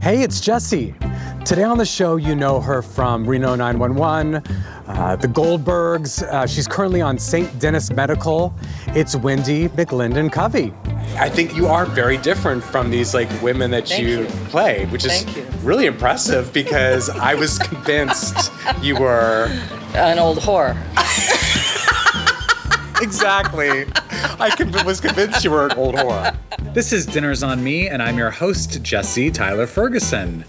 Hey, it's Jessie. Today on the show, you know her from Reno 911, the Goldbergs. She's currently on St. Denis Medical. It's Wendi McLendon-Covey. I think you are very different from these women that you play, which is really impressive because I was convinced you were an old whore. Exactly. Was convinced you were an old whore. This is Dinner's on Me, and I'm your host, Jesse Tyler Ferguson.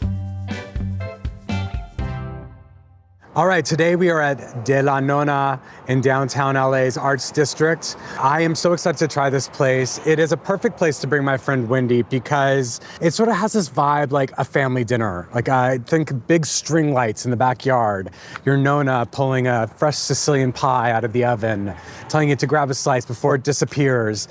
All right, today we are at De La Nonna in downtown L.A.'s Arts District. I am so excited to try this place. It is a perfect place to bring my friend Wendy because it sort of has this vibe like a family dinner. I think big string lights in the backyard, your Nonna pulling a fresh Sicilian pie out of the oven, telling you to grab a slice before it disappears.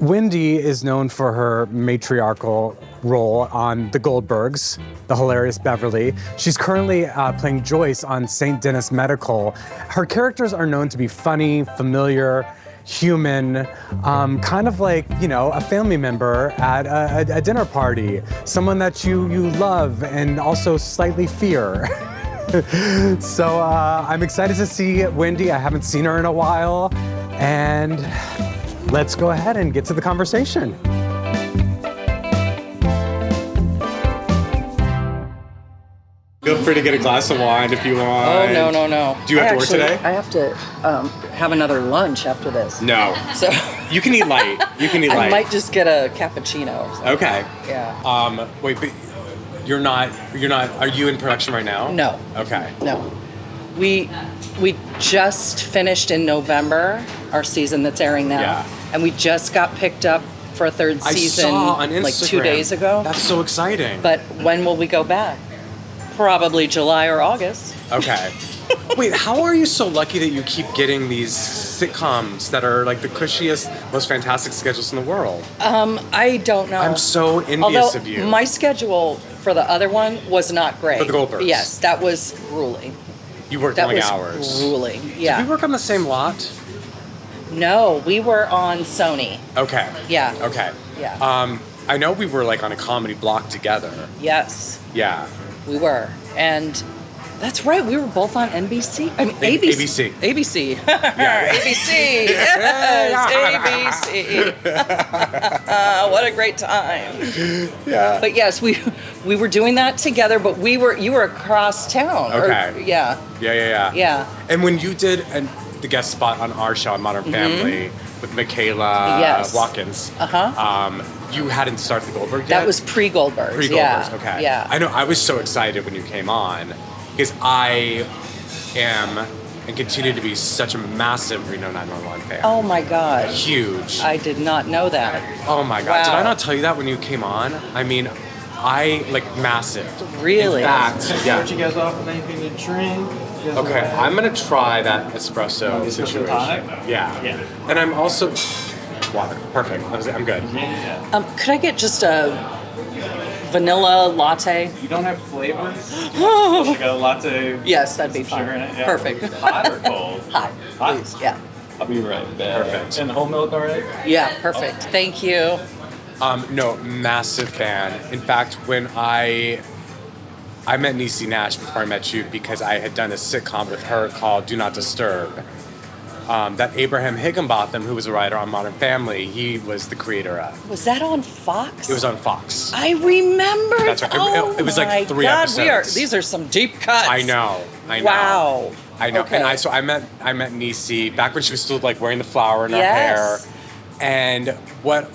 Wendy is known for her matriarchal role on The Goldbergs, the hilarious Beverly. She's currently playing Joyce on St. Denis Medical. Her characters are known to be funny, familiar, human, kind of like, a family member at a dinner party, someone that you love and also slightly fear. So I'm excited to see Wendy. I haven't seen her in a while, and let's go ahead and get to the conversation. Feel free to get a glass of wine if you want. Oh, no. Do you have to work today? I have to have another lunch after this. No. So you can eat light. I might just get a cappuccino or something. Okay. Yeah. Wait, but you're not, are you in production right now? No. Okay. No. We just finished in November, our season that's airing now. Yeah. And we just got picked up for a third season I saw on Instagram. 2 days ago. That's so exciting. But when will we go back? Probably July or August. Okay. Wait, how are you so lucky that you keep getting these sitcoms that are the cushiest, most fantastic schedules in the world? I don't know. I'm so envious of you. My schedule for the other one was not great. For the Goldbergs? Yes, that was grueling. You worked long hours. That was grueling, yeah. Did we work on the same lot? No, we were on Sony. Okay. Yeah. Okay. Yeah. I know we were on a comedy block together. Yes. Yeah. We were. And that's right, we were both on NBC. I mean, ABC. ABC. Yeah. ABC. Yes, ABC. What a great time. Yeah. But yes, we were doing that together, but you were across town. Okay. Yeah. Yeah. And when you did the guest spot on our show on Modern Family with Michaela Watkins, you hadn't started the Goldberg yet? That was pre-Goldbergs. Pre-Goldbergs, okay. Yeah. I know, I was so excited when you came on because I am and continue to be such a massive Reno 911 fan. Oh my God. Huge. I did not know that. Oh my God. Wow. Did I not tell you that when you came on? I mean, massive. Really? In fact, yeah. Start you guys off with anything to drink. Okay, I'm gonna try that espresso situation. Yeah. And I'm also water. Perfect. I'm good. Could I get just a vanilla latte? You don't have flavors? Like a latte? Yes, that'd be Sugar fine. in it? Yeah. Perfect. Hot or cold? Hot, please. Yeah. I'll be right back. Perfect. And whole milk already? Yeah, perfect. Thank you. No, massive fan. In fact, when I met Niecy Nash before I met you because I had done a sitcom with her called Do Not Disturb. That Abraham Higginbotham, who was a writer on Modern Family, he was the creator of. Was that on Fox? It was on Fox. I remember. That's right. Oh it was my 3 God, episodes. these are some deep cuts. I know. Wow. I know. Okay. And I met Niecy back when she was still wearing the flower in her Yes. hair. And what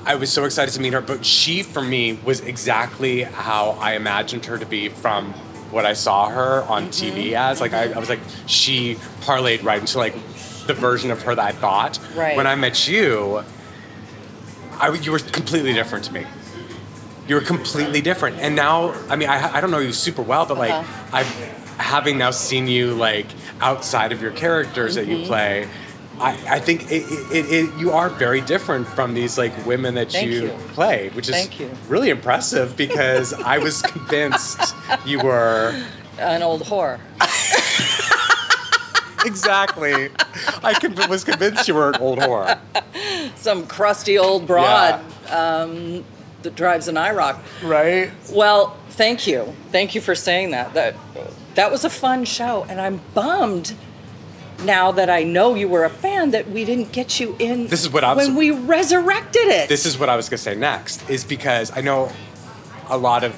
I was so excited to meet her, but she, for me, was exactly how I imagined her to be from what I saw her on TV as. I was she parlayed right into the version of her that I thought. Right. When I met you, you were completely different to me. You were completely different. And now, I mean, I don't know you super well, but having now seen you outside of your characters that you play, I think you are very different from these women that you play, which is really impressive because I was convinced you were an old whore. Exactly. Was convinced you were an old whore. Some crusty old broad. that drives an IROC. Right? Well, thank you. Thank you for saying that. That was a fun show, and I'm bummed now that I know you were a fan that we didn't get you in This is what I was- when we resurrected it. This is what I was gonna say next, is because I know a lot of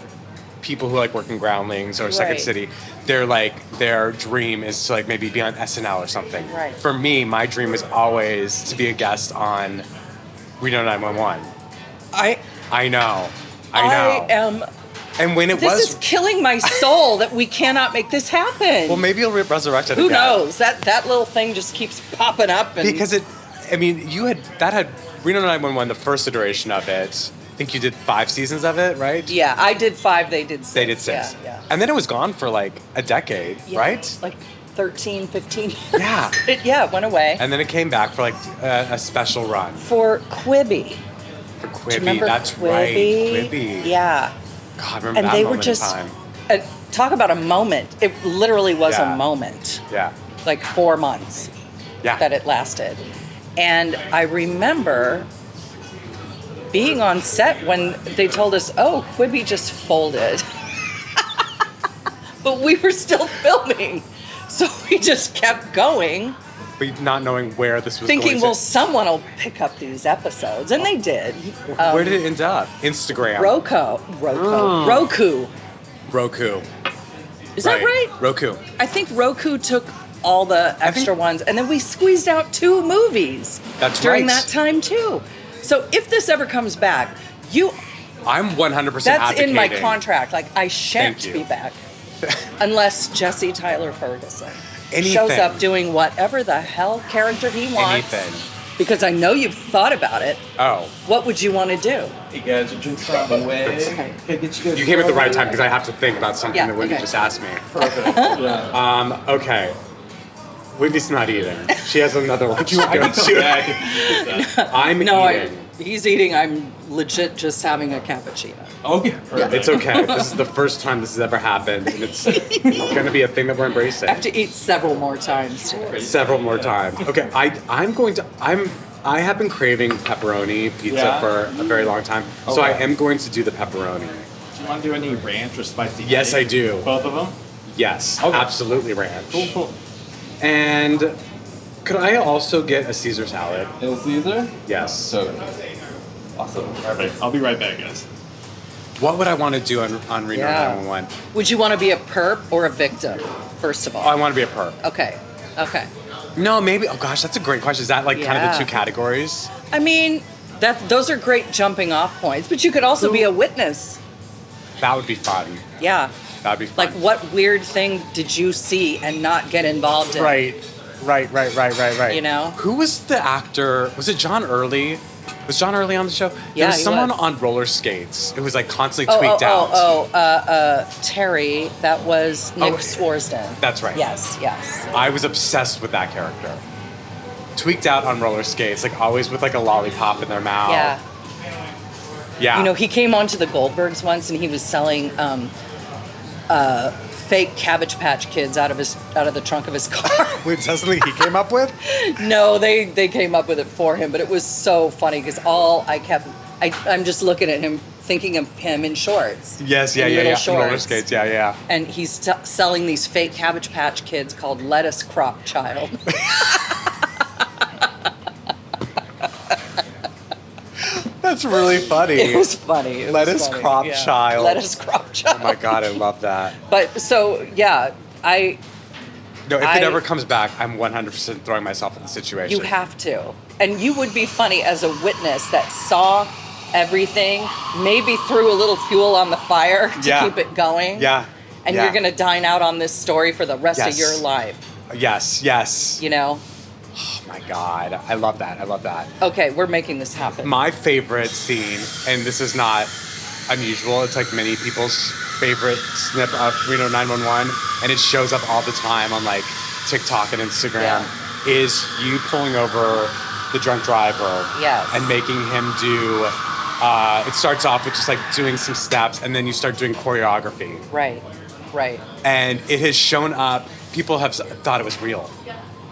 people who like work in Groundlings or Second Right. City, their dream is to like maybe be on SNL or something. Right. For me, my dream was always to be a guest on Reno 911. I know. I am. And when it This was, is killing my soul that we cannot make this happen. well, maybe you'll resurrect it Who again. knows? That little thing just keeps popping up. And Because that had Reno 911, the first iteration of it. I think you did 5 seasons of it, right? yeah, I did 5. They did 6. They did 6. Yeah. And then it was gone for like a decade, Yeah, right? Like 13, 15 years. Yeah. It went away. And then it came back for like a special run. For Quibi. For Do you Quibi, remember that's Quibi? right. Quibi. Yeah. God, remember And that they were moment just in time. talk about a moment. It literally was Yeah. a moment. Yeah. Like 4 months Yeah. that it lasted. And I remember being on set when they told us, oh, Quibi just folded. But we were still filming. So we just kept going, But not knowing where this was thinking, going well, to. someone will pick up these episodes. And they did. Where did it end up? Instagram. Roku. Roku. Is that right? Roku. I think Roku took all the extra ones, and then we squeezed out 2 movies That's during right. that time too. So if this ever comes back, I'm 100% that's advocating. in my contract. Like I shan't Thank you. be back unless Jesse Tyler Ferguson Anything. shows up doing whatever the hell character he wants. Anything. Because I know you've thought about it. Oh. What would you want to do? Hey guys, your drinks are on the way. Okay. Can I get you guys You came at the right time because I have to think about something Yeah, that Wendy okay. just asked me. Perfect. Yeah. Okay. Wendy's not eating. She has another one. I can come back. I'm No, eating. he's eating. I'm legit just having a cappuccino. Okay. Perfect. It's okay. This is the first time this has ever happened, and it's going to be a thing that we're embracing. I have to eat several more times today. Several more times. Okay, I have been craving pepperoni pizza Yeah? for a very long time, so I Okay. am going to do the pepperoni. Do you want to do any ranch or spicy? Yes, honey? I do. Both of them? Yes, Okay. absolutely ranch. Cool. And could I also get a Caesar salad? Little Caesar? Yes. So awesome. Perfect. I'll be right back, guys. What would I want to do on Reno Yeah. 911? Would you want to be a perp or a victim, first of all? I want to be a perp. Okay. No, maybe. Oh gosh, that's a great question. Is that like kind of the Yeah. 2 categories? I mean, those are great jumping off points, but you could also be a witness. That would be fun. Yeah. That would be fun. Like, what weird thing did you see and not get involved in? Right. You know? Who was the actor? Was it John Early? Was John Early on the show? Yeah, There was he someone was. on roller skates. It was like constantly tweaked out. Terry, that was Nick Oh, Swarsden. That's right. Yes. I was obsessed with that character. Tweaked out on roller skates, like always with like a lollipop in their mouth. Yeah. Yeah. You know, he came onto the Goldbergs once and he was selling fake Cabbage Patch Kids out of the trunk of his car. Wait, that's something he came up with? No, they came up with it for him, but it was so funny because I'm just looking at him, thinking of him in shorts. Yes, yeah. little Roller shorts. skates, yeah. And he's selling these fake Cabbage Patch Kids called Lettuce Crop Child. That's really funny. It was funny. It was Lettuce funny, Crop yeah. Child. Lettuce Crop Child. Oh my god, I love that. But so yeah, No, if it ever comes back, I'm 100% throwing myself in the situation. you have to, and you would be funny as a witness that saw everything, maybe threw a little fuel on the fire to Yeah. keep it going. Yeah. And Yeah. you're gonna dine out on this story for the rest of Yes. your life. Yes. You know? Oh my god, I love that. Okay, we're making this happen. My favorite scene, and this is not unusual, it's like many people's favorite snip of Reno 911, and it shows up all the time on like TikTok and Instagram, is you pulling over the drunk driver Yes. and making him do, it starts off with just like doing some steps, and then you start doing choreography. Right. And it has shown up, people have thought it was real.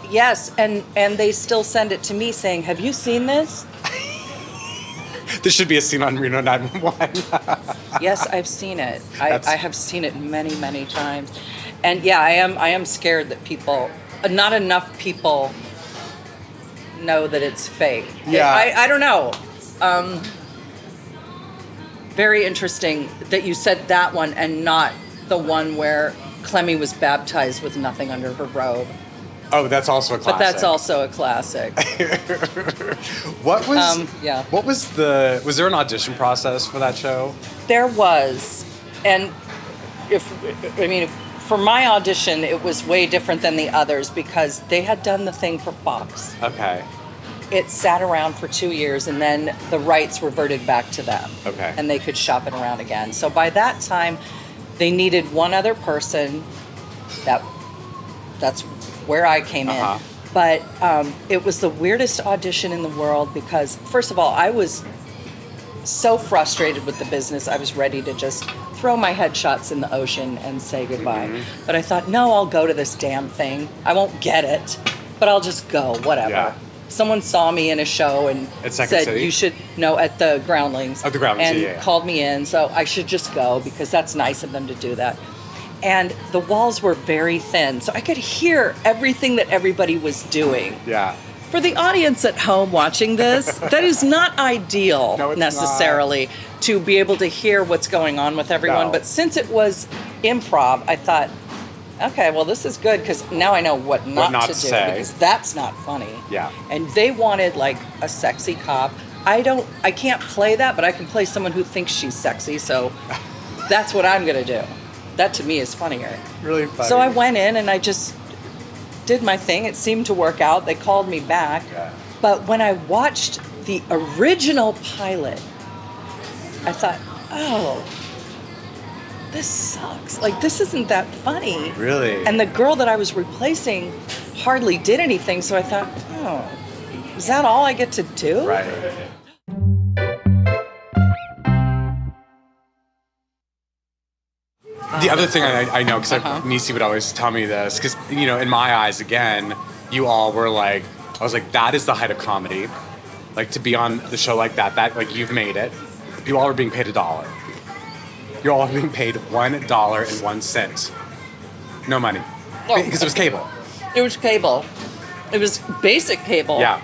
Yes, and they still send it to me saying, "Have you seen this?" This should be a scene on Reno 911. Yes, I've seen it. I have seen it many, many times. And yeah, I am scared that not enough people know that it's fake. Yeah. I don't know. Very interesting that you said that one and not the one where Clemmy was baptized with nothing under her robe. Oh, that's also a classic. But that's also a classic. What was? Yeah. What was there an audition process for that show? There was, and for my audition, it was way different than the others because they had done the thing for Fox. Okay. It sat around for 2 years, and then the rights reverted back to them. Okay. And they could shop it around again. So by that time, they needed one other person. That's where I came in. But it was the weirdest audition in the world because, first of all, I was so frustrated with the business. I was ready to just throw my headshots in the ocean and say goodbye. Mm-hmm. But I thought, no, I'll go to this damn thing. I won't get it, but I'll just go, whatever. Yeah. Someone saw me in a show and said, City? you should, no, at the Groundlings. Oh, the Groundlings, and yeah. called me in, so I should just go because that's nice of them to do that. And the walls were very thin, so I could hear everything that everybody was doing. Yeah. For the audience at home watching this, that is not ideal No, it's necessarily to be able to hear what's going on with everyone. No. But since it was improv, I thought, okay, well, this is good because now I know what not to do say. because that's not funny. Yeah. And they wanted like a sexy cop. I can't play that, but I can play someone who thinks she's sexy. So that's what I'm going to do. That to me is funnier. Really funny. So I went in and I just did my thing. It seemed to work out. They called me back. Yeah. But when I watched the original pilot, I thought, oh, this sucks. Like, this isn't that funny. Really? And the girl that I was replacing hardly did anything. So I thought, oh, is that all I get to do? Right. The other thing I know, because Nisi would always tell me this, because, you know, in my eyes, again, you all were like, I was like, that is the height of comedy. Like, to be on the show like that, like, you've made it. You all are being paid $1. You're all being paid $1.01. No money. Oh. Because it was cable. It was cable. It was basic cable. Yeah.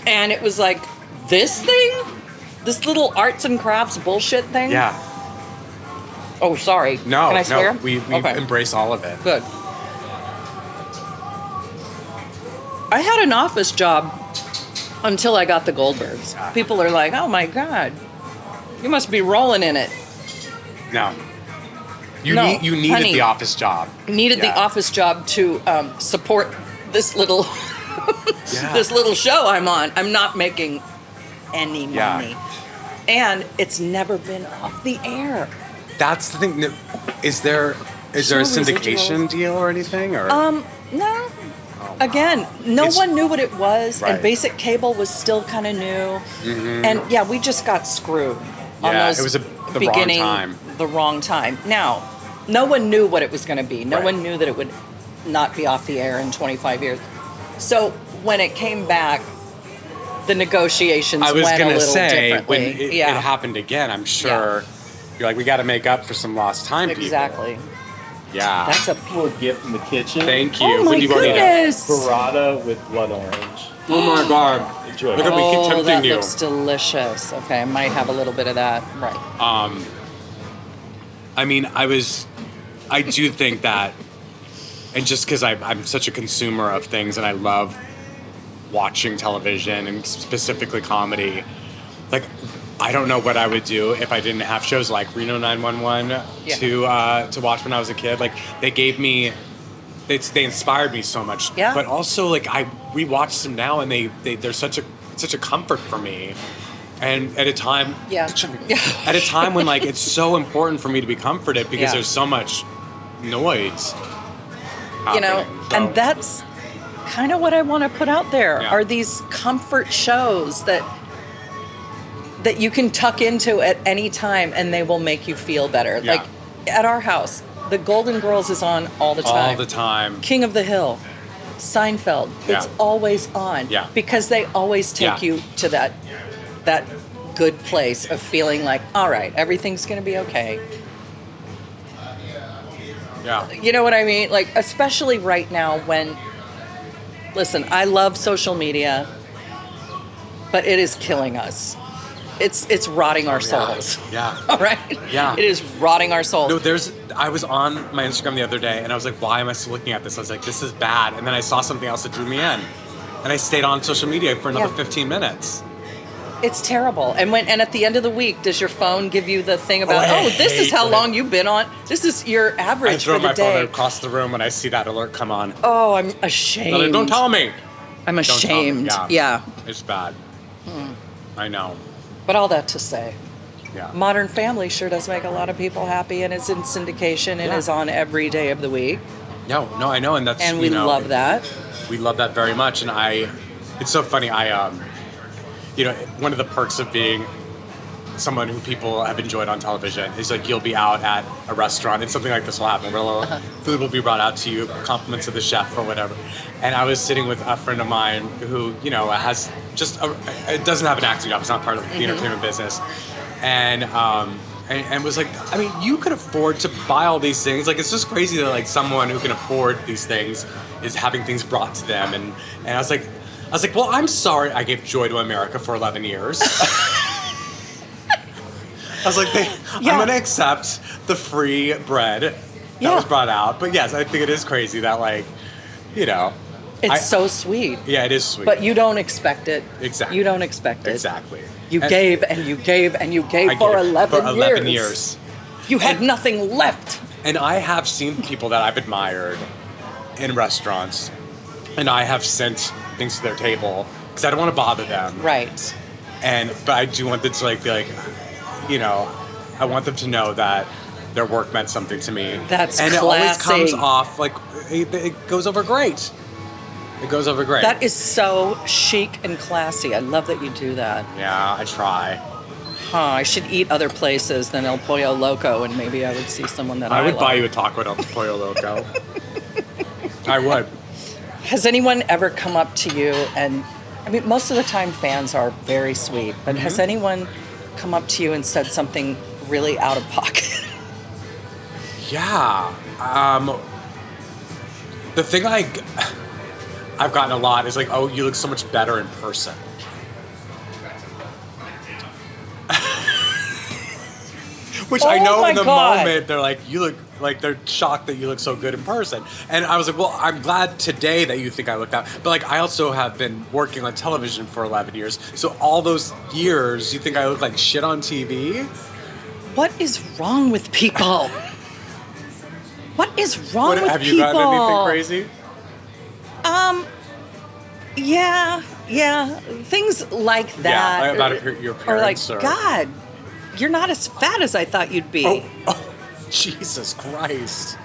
And it was like, this thing? This little arts and crafts bullshit thing? Yeah. Oh, sorry. No, Can I swear? no, we Okay. embrace all of it. Good. I had an office job until I got the Goldbergs. People are like, oh my God, you must be rolling in it. No. You No, needed honey. the office job. Needed the Yeah. office job to support this little this little show I'm on. I'm not making any money. Yeah. And it's never been off the air. That's the thing. Is there a Show syndication residuals. deal or anything? Or No. wow. Again, no It's- one knew what it was, Right. and basic cable was still kind of new. And yeah, we just got screwed on Yeah, those it was the beginning, wrong time. the wrong time. Now, no one knew what it was going to be. No Right. one knew that it would not be off the air in 25 years. So when it came back, the negotiations I was went a gonna little say differently. when it yeah, happened again, I'm sure you're like, we got to make up for some lost time. people. exactly. Yeah. That's a Little gift from the kitchen. Thank you. oh my When you brought it up. goodness. Burrata with blood orange. Oh my God. Enjoy. Look at me keep Oh, tempting that you. looks delicious. Okay, I might have a little bit of that. Right. I mean, I do think that, and just because I'm such a consumer of things and I love watching television and specifically comedy, like, I don't know what I would do if I didn't have shows like Reno 911 to watch when I was a kid. Like, they gave me, they inspired me so much. Yeah. But also, like, I rewatch them now and they're such a comfort for me. And at a time, Yeah. at a time when, like, it's so important for me to be comforted because Yeah. there's so much noise You know, happening. So- and that's kind of what I want to put out there Yeah. are these comfort shows that you can tuck into at any time and they will make you feel better. Yeah. Like at our house, the Golden Girls is on all the time. all the time. King of the Hill, Seinfeld, it's Yeah. always on. Yeah. Because they always take Yeah. you to that good place of feeling like, all right, everything's going to be okay. Yeah. You know what I mean? Like, especially right now when, listen, I love social media, but it is killing us. It's rotting our souls. Yeah. All right? Yeah. It is rotting our souls. No, I was on my Instagram the other day and I was like, why am I still looking at this? I was like, this is bad. And then I saw something else that drew me in. And I stayed on social media for another 15 minutes. It's terrible. And at the end of the week, does your phone give you the thing about, this is how long you've been on? This is your average for the day. I throw my phone across the room when I see that alert come on. Oh, I'm ashamed. Like, don't tell me. I'm ashamed. Yeah. It's bad. I know. But all that to say, yeah. Modern Family sure does make a lot of people happy, and it's in syndication and is on every day of the week. No, I know, and that's we love that. We love that very much, and it's so funny. One of the perks of being someone who people have enjoyed on television is like you'll be out at a restaurant and something like this will happen where food will be brought out to you, compliments of the chef or whatever. And I was sitting with a friend of mine who, has it doesn't have an acting job. It's not part of the entertainment business. And was like, I mean, you could afford to buy all these things. Like, it's just crazy that like someone who can afford these things is having things brought to them. And I was like, well, I'm sorry I gave Joy to America for 11 years. I was like, I'm going to accept the free bread that was brought out. But yes, I think it is crazy that It's so sweet. Yeah, it is sweet. But you don't expect it. Exactly. You don't expect it. Exactly. You gave and you gave and you gave for 11 years. You had nothing left. And I have seen people that I've admired in restaurants, and I have sent things to their table because I don't want to bother them. Right. But I do want them to be like, I want them to know that their work meant something to me. That's and classy. It always comes off like it goes over great. It goes over great. That is so chic and classy. I love that you do that. Yeah, I try. I should eat other places than El Pollo Loco, and maybe I would see someone that I would love. buy you a taco at El Pollo Loco. I would. Has anyone ever come up to you and, I mean, most of the time fans are very sweet, but has anyone come up to you and said something really out of pocket? Yeah. The thing I've gotten a lot is like, oh, you look so much better in person. Which I know in the moment, they're like, you look, like they're shocked that you look so good in person. And I was like, well, I'm glad today that you think I look that. But like, I also have been working on television for 11 years. So all those years, you think I look like shit on TV? What is wrong with people? What is wrong with people? Have you gotten anything crazy? Yeah. Things like that. Yeah, about your parents. Or like, God, you're not as fat as I thought you'd be. Oh, Jesus Christ.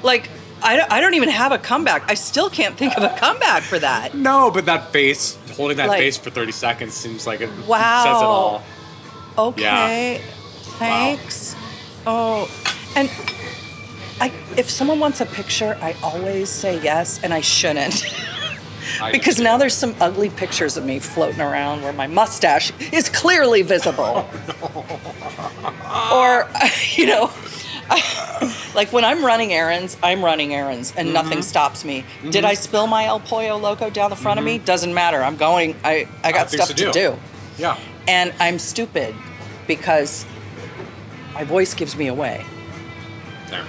Like, I don't even have a comeback. I still can't think of a comeback for that. No, but that face, holding that face for 30 seconds seems like it says it Wow. all. Okay. Yeah. Thanks. Wow. Oh, and if someone wants a picture, I always say yes, and I shouldn't. Because now there's some ugly pictures of me floating around where my mustache is clearly visible. Or, like when I'm running errands, and nothing stops me. Did I spill my El Pollo Loco down the front of me? Doesn't matter. I'm going. I got stuff to do. Yeah. And I'm stupid because my voice gives me away. There.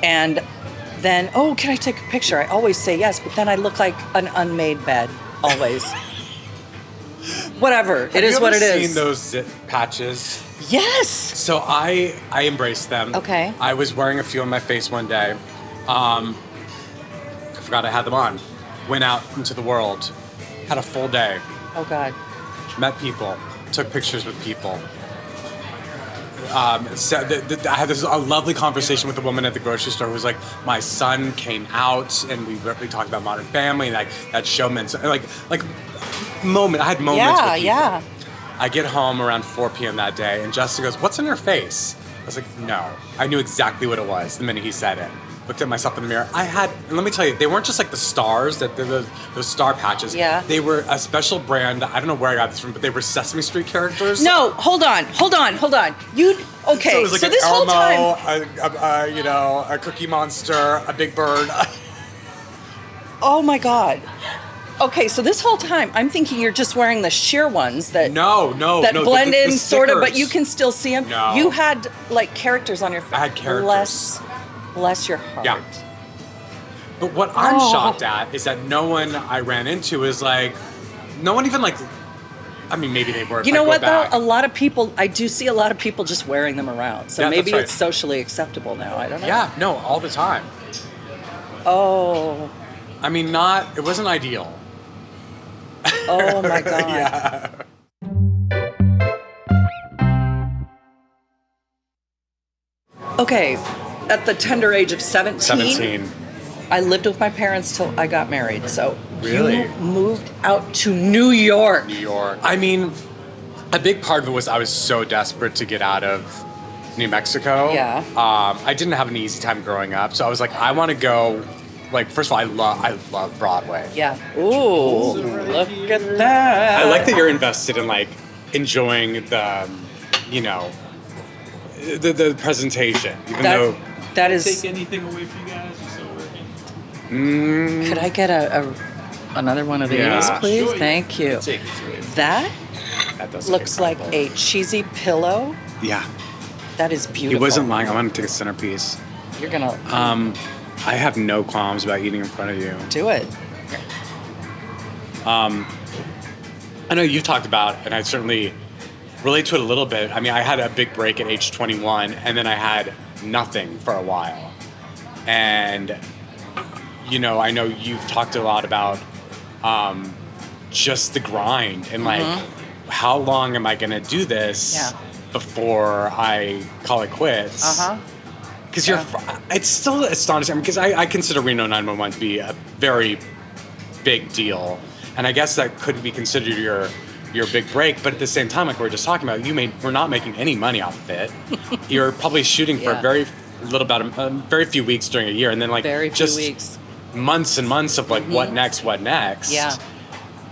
And then, can I take a picture? I always say yes, but then I look like an unmade bed, always. Whatever, it is what it is. Have you ever seen those zip patches? Yes! So I embraced them. Okay. I was wearing a few on my face one day. I forgot I had them on. Went out into the world. Had a full day. Oh, God. Met people. Took pictures with people. I had a lovely conversation with a woman at the grocery store who was like, my son came out and we talked about Modern Family and like that show meant so, like moment. I had moments with people. Yeah. I get home around 4 p.m. that day and Justin goes, what's in her face? I was like, no. I knew exactly what it was the minute he said it. looked at myself in the mirror. And let me tell you, they weren't just like the stars, those star patches. Yeah. They were a special brand. I don't know where I got this from, but they were Sesame Street characters. No, hold on. Okay, So it was like so an this whole Elmo, time. a Cookie Monster, a Big Bird. Oh my God. Okay, so this whole time I'm thinking you're just wearing the sheer ones that blend in the sort of, but stickers. you can still see them. No. You had like characters on your face. I had characters. Bless your heart. Yeah. But what I'm shocked at is that no one I ran into is like, no one even like, I mean, maybe they were. You know what though? A lot of people, I do see a lot of people just wearing them around. So Yeah, maybe that's right. it's socially acceptable now. I don't know. Yeah, no, all the time. Oh. I mean, it wasn't ideal. Oh my God. Yeah. Okay, at the tender age of 17. I lived with my parents till I got married. So Really? you moved out to New York. New York. I mean, a big part of it was I was so desperate to get out of New Mexico. Yeah. I didn't have an easy time growing up, so I was like, I want to go. Like, first of all, I love Broadway. Yeah. Ooh, look at that. I like that you're invested in like enjoying the, the presentation, even though. That is. Take anything away from you guys? You're still working. Could I get another one of these, Yeah. please? Sure. Thank you. Take it away. That That does looks like a cheesy pillow. Yeah. That is He beautiful. wasn't lying. I want to take a centerpiece. You're gonna I have no qualms about eating in front of you. do it. I know you've talked about, and I certainly relate to it a little bit. I mean, I had a big break at age 21, and then I had nothing for a while. And, I know you've talked a lot about just the grind and, like, how long am I going to do this before I call it quits? Uh-huh. Because it's still astonishing, because I consider Reno 911 to be a very big deal. And I guess that could be considered your big break, but at the same time, like we were just talking about, we're not making any money off of it. You're probably shooting for very few weeks during a year, and then like Very few just weeks. months and months of like what next. Yeah.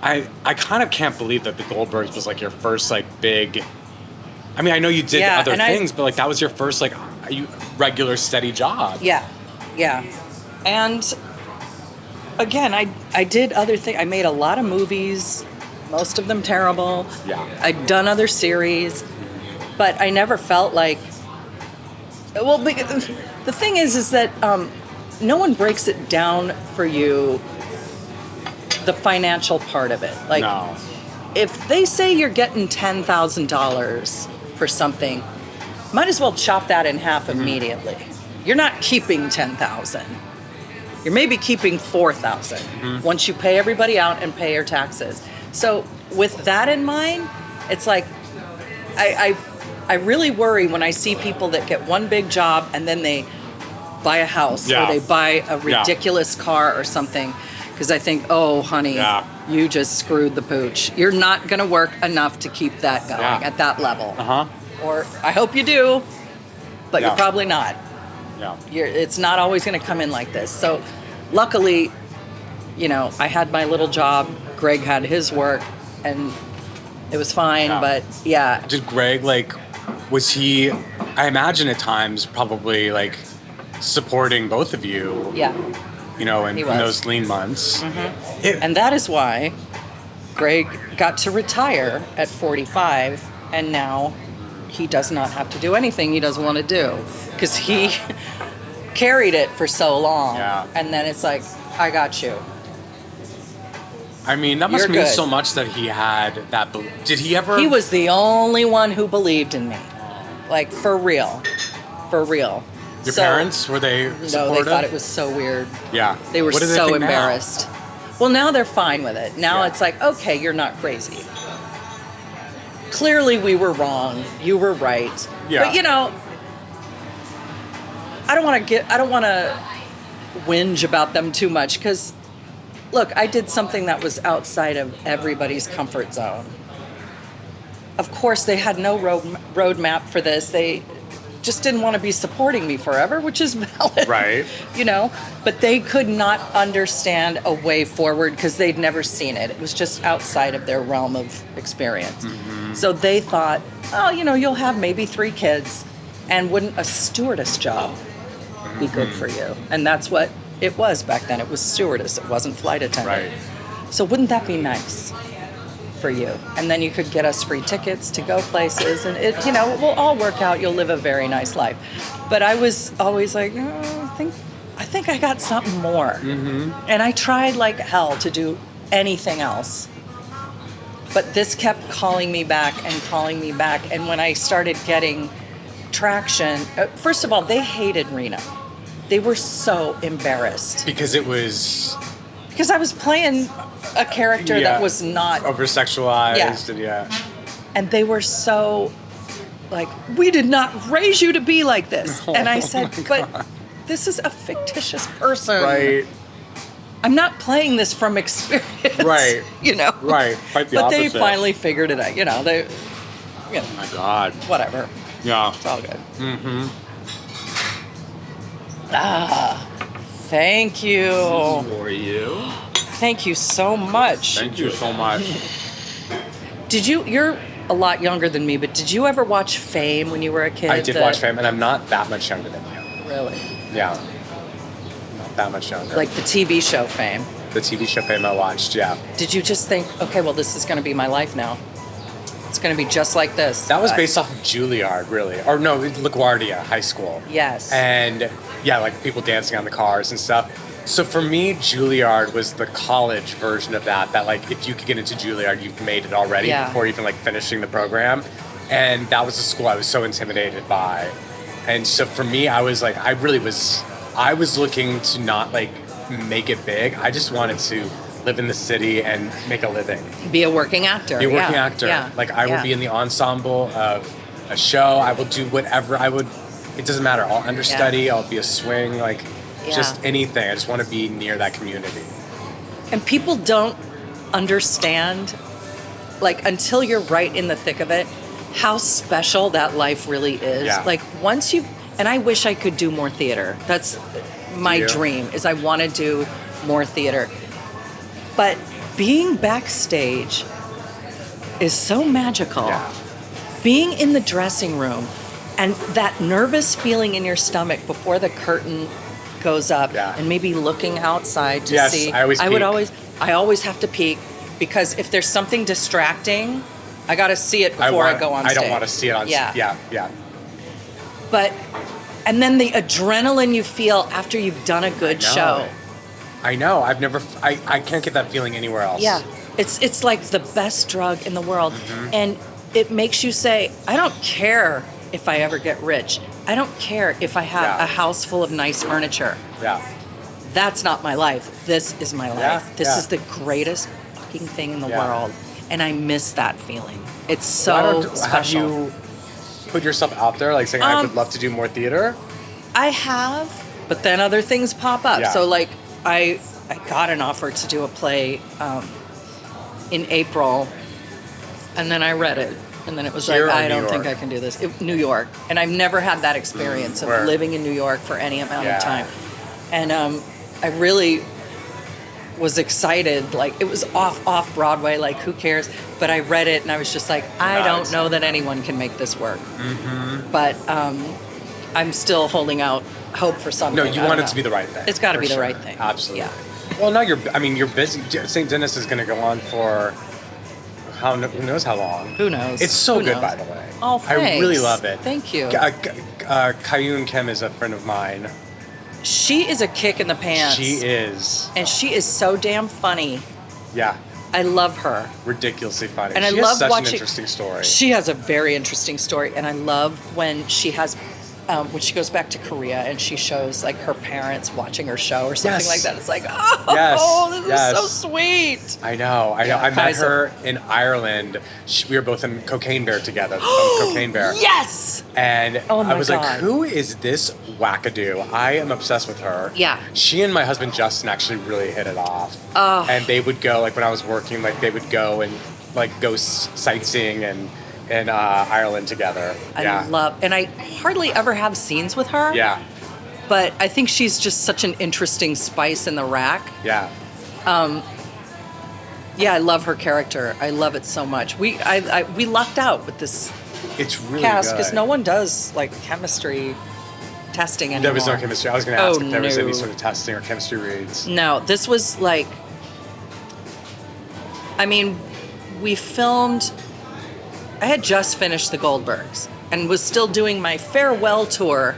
I kind of can't believe that the Goldbergs was like your first like big. I mean, I know you did other things, but like that was your first like regular steady job. Yeah. And again, I did other things. I made a lot of movies, most of them terrible. Yeah. I'd done other series, but I never felt like. Well, the thing is that no one breaks it down for you. The financial part of it, like, No. if they say you're getting $10,000 for something, might as well chop that in half immediately. You're not keeping 10,000. You're maybe keeping 4,000 once you pay everybody out and pay your taxes. So with that in mind, it's like I really worry when I see people that get one big job and then they buy a house or they buy a ridiculous car or something. Because I think, oh, honey, you just screwed the pooch. You're not going to work enough to keep that going at that level. Or I hope you do, but you're probably not. Yeah. It's not always going to come in like this. So luckily, I had my little job. Greg had his work, and it was fine. Yeah. But yeah. Did Greg was he? I imagine at times probably like supporting both of you. Yeah. In those lean months. And that is why Greg got to retire at 45, and now he does not have to do anything he doesn't want to do, because he carried it for so long. Yeah. And then it's like, I got you. I mean, that must You're mean good. so much that he had that. Did he ever? He was the only one who believed in me. Like, for real. For real. Your parents, were they supportive? No, they thought it was so weird. Yeah. They were What do they so think now? embarrassed. Well, now they're fine with it. Now Yeah. it's like, okay, you're not crazy. Clearly we were wrong. You were right. Yeah. But I don't want to whinge about them too much, because look, I did something that was outside of everybody's comfort zone. Of course, they had no roadmap for this. They just didn't want to be supporting me forever, which is valid. Right. But they could not understand a way forward because they'd never seen it. It was just outside of their realm of experience. Mm-hmm. So they thought, oh, you'll have maybe 3 kids, and wouldn't a stewardess job be good for you? And that's what it was back then. It was stewardess. It wasn't flight attendant. Right. So wouldn't that be nice for you? And then you could get us free tickets to go places, and it will all work out. You'll live a very nice life. But I was always like, I think I got something more. Mm-hmm. And I tried like hell to do anything else. But this kept calling me back and calling me back. And when I started getting traction, first of all, they hated Reno. They were so embarrassed. Because it was... Because I was playing a character that was not... over-sexualized. And they were so like, we did not raise you to be like this. Oh, and I said, but this is a fictitious person. Right. I'm not playing this from experience. Right. Right. Quite the but opposite. they finally figured it out. They... Oh, my God. Whatever. Yeah. It's all good. Mm-hmm. Thank you. For you. Thank you so much. Thank you so much. You're a lot younger than me, but did you ever watch Fame when you were a kid? I did watch Fame, and I'm not that much younger than you. Really? Yeah. Not that much younger. Like the TV show Fame. The TV show Fame I watched, yeah. Did you just think, okay, well, this is going to be my life now? It's going to be just like this. That was based off of Juilliard, really. Or no, LaGuardia High School. Yes. And yeah, like people dancing on the cars and stuff. So for me, Juilliard was the college version of that like if you could get into Juilliard, you've made it already before even like finishing the program. And that was a school I was so intimidated by. And so for me, I was like, I was looking to not like make it big. I just wanted to live in the city and make a living. Be a working actor. Be a working actor. Yeah. Like I will be in the ensemble of a show. I will do whatever it doesn't matter. I'll understudy. I'll be a swing, just anything. I just want to be near that community. And people don't understand, until you're right in the thick of it, how special that life really is. Yeah. Once and I wish I could do more theater. That's my dream, is I want to do more theater. But being backstage is so magical. Yeah. Being in the dressing room and that nervous feeling in your stomach before the curtain goes up, and maybe looking outside to see. I always have to peek, because if there's something distracting, I got to see it before I go on stage. I don't want to see it on stage. Yeah. But, and then the adrenaline you feel after you've done a good show. I know. I can't get that feeling anywhere else. Yeah. It's like the best drug in the world. Mm-hmm. And it makes you say, I don't care if I ever get rich. I don't care if I have a house full of nice furniture. Yeah. That's not my life. This is my life. This is the greatest fucking thing in the world. And I miss that feeling. It's so special. Have you put yourself out there, saying, I would love to do more theater? I have, but then other things pop up. Yeah. So, I got an offer to do a play in April, and then I read it. And then it was I don't think I can do this. New York. And I've never had that experience of living in New York for any amount of time. And I really was excited. It was off Broadway, who cares? But I read it and I was just like, I don't know that anyone can make this work. Mm-hmm. But I'm still holding out hope for something. No, you want it to be the right thing. It's got to be the right thing. Absolutely. Yeah. Well, now you're busy. St. Denis is going to go on for who knows how long. Who knows? It's so good, by the way. Oh, thanks. I really love it. Thank you. Kayun Kim is a friend of mine. She is a kick in the pants. She is. And she is so damn funny. Yeah. I love her. Ridiculously funny. And she I love has such watching. An interesting story. She has a very interesting story, and I love when she has, when she goes back to Korea and she shows her parents watching her show or something like that. It's like, this is so sweet. I know. Yeah, I met her in Ireland. We were both in Cocaine Bear together. Cocaine Bear. Yes. And I was God. like, who is this wackadoo? I am obsessed with her. Yeah. She and my husband Justin actually really hit it off. And they would go, when I was working, they would go and go sightseeing and in Ireland together. And I hardly ever have scenes with her. Yeah. But I think she's just such an interesting spice in the rack. Yeah. Yeah, I love her character. I love it so much. We lucked out with this It's really cast good. because no one does like chemistry testing anymore. There was no chemistry. I was going to ask Oh, if there was no. any sort of testing or chemistry reads. No, this was like, I mean, we filmed, I had just finished the Goldbergs and was still doing my farewell tour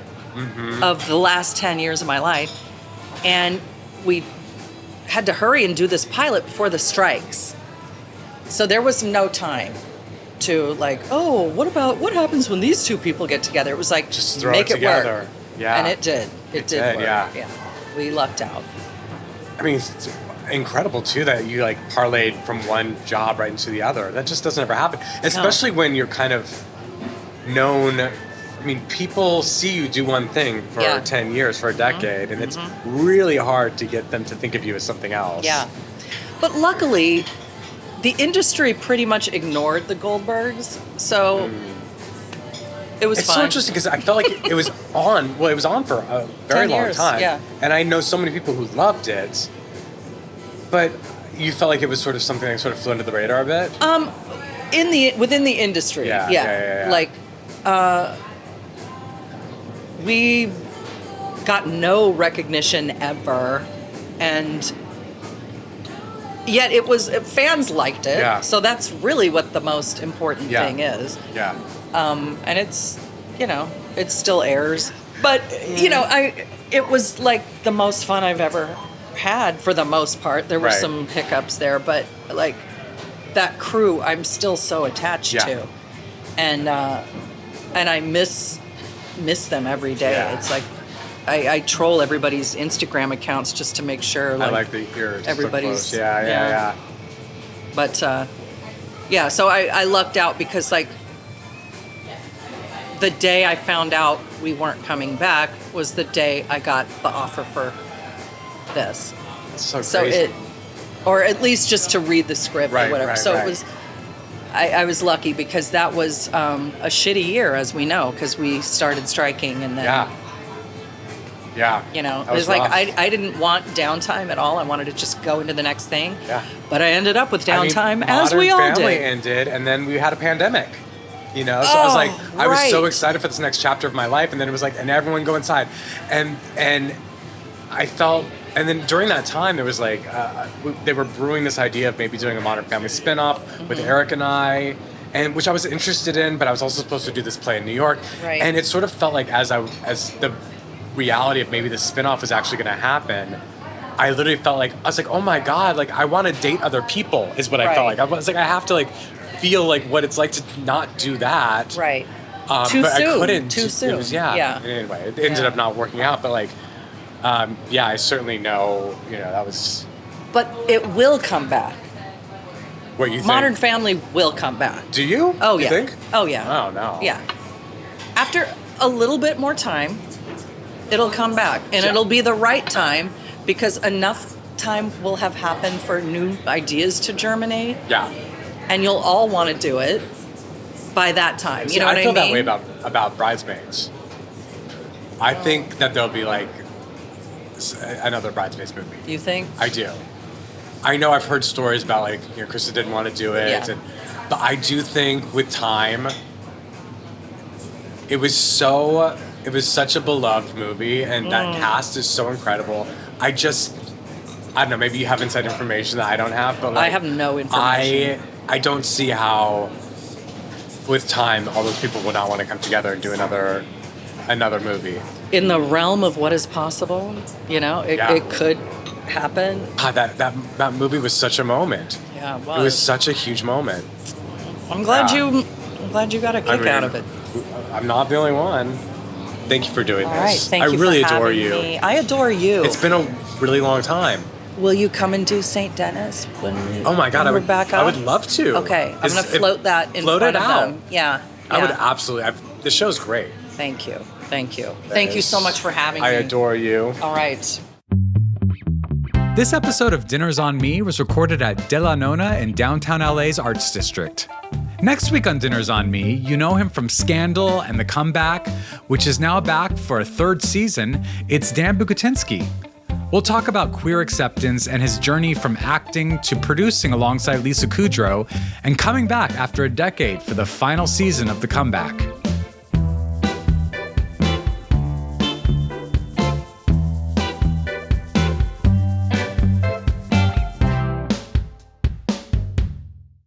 of the last 10 years of my life. And we had to hurry and do this pilot before the strikes. So there was no time to like, oh, what happens when these two people get together? It was like, Just throw make it it together. work. Yeah. And it did. It did work. Yeah. We lucked out. I mean, it's incredible too that you like parlayed from one job right into the other. That just doesn't ever happen, especially when you're kind of known. I mean, people see you do one thing for 10 years, for a decade, and it's really hard to get them to think of you as something else. Yeah. But luckily, the industry pretty much ignored the Goldbergs, so it was It's fine. so interesting because I felt like it was on. Well, it was on for a very 10 long years, time, yeah. and I know so many people who loved it. But you felt like it was sort of something that sort of flew under the radar a bit. Within the industry, Yeah. Like, we got no recognition ever, and yet fans liked it. Yeah. So that's really what the most important Yeah. thing is. Yeah. And it's, it still airs. But, it was like the most fun I've ever had for the most part. There were Right. some hiccups there, but like that crew I'm still so attached to. And I miss them every day. Yeah. It's like I troll everybody's Instagram accounts just to make sure I like that you're everybody's so close. Yeah. But so I lucked out because like the day I found out we weren't coming back was the day I got the offer for this. It's so So crazy. or at least just to read the script Right, or whatever. right, So right. it was, I was lucky because that was a shitty year, as we know, because we started striking and then, Yeah. it That was like, rough. I didn't want downtime at all. I wanted to just go into the next thing. Yeah. But I ended up with downtime, as Modern we all Family did. ended, and then we had a pandemic. So I was like, I was so right. excited for this next chapter of my life, and then it was like, and everyone go inside, and I felt, and then during that time there was like, they were brewing this idea of maybe doing a Modern Family spinoff with Eric and I, and which I was interested in, but I was also supposed to do this play in New York, Right. and it sort of felt like as the reality of maybe the spinoff was actually going to happen. I literally felt like, I was like, oh my God, like I want to date other people is what I felt Right. like. I was like, I have to like feel like what it's like to not do that. Right. Too but soon. I couldn't. Too soon. It was, yeah. Anyway, it ended up not working out, but like, I certainly know, that was But it will come back. what you think. Modern Family will come back. Do you? Oh, You yeah. think? Oh, yeah. Oh, no. Yeah. After a little bit more time, it'll come back. And Yeah. it'll be the right time because enough time will have happened for new ideas to germinate. Yeah. And you'll all want to do it by that time. You know what I feel mean? that way about Bridesmaids. I think that there'll be like another Bridesmaids movie. You think? I do. I know I've heard stories about like, Krista didn't want to do it. Yeah. But I do think with time, it was such a beloved movie and that cast is so incredible. I don't know, maybe you have inside information that I don't have, but like, I have no information. I don't see how with time all those people would not want to come together and do another movie. In the realm of what is possible, it could happen. God, that movie was such a moment. Yeah, It was such a huge moment. I'm glad Yeah. I'm glad you got a kick out of it. I'm not the only one. Thank you for doing All this. right, thank I you really for adore having you. me. I adore you. It's been a really long time. Will you come and do St. Dennis Oh my God, when we're back up? I would love to. Okay, I'm going to float that in float front it of out. them. Yeah. I would yeah. absolutely. The show's great. Thank you. Thank you. Thank you so much for having me. I adore you. All right. This episode of Dinners on Me was recorded at De La Nonna in downtown LA's Arts District. Next week on Dinner's on Me, you know him from Scandal and The Comeback, which is now back for a third season. It's Dan Bukatinsky. We'll talk about queer acceptance and his journey from acting to producing alongside Lisa Kudrow and coming back after a decade for the final season of The Comeback.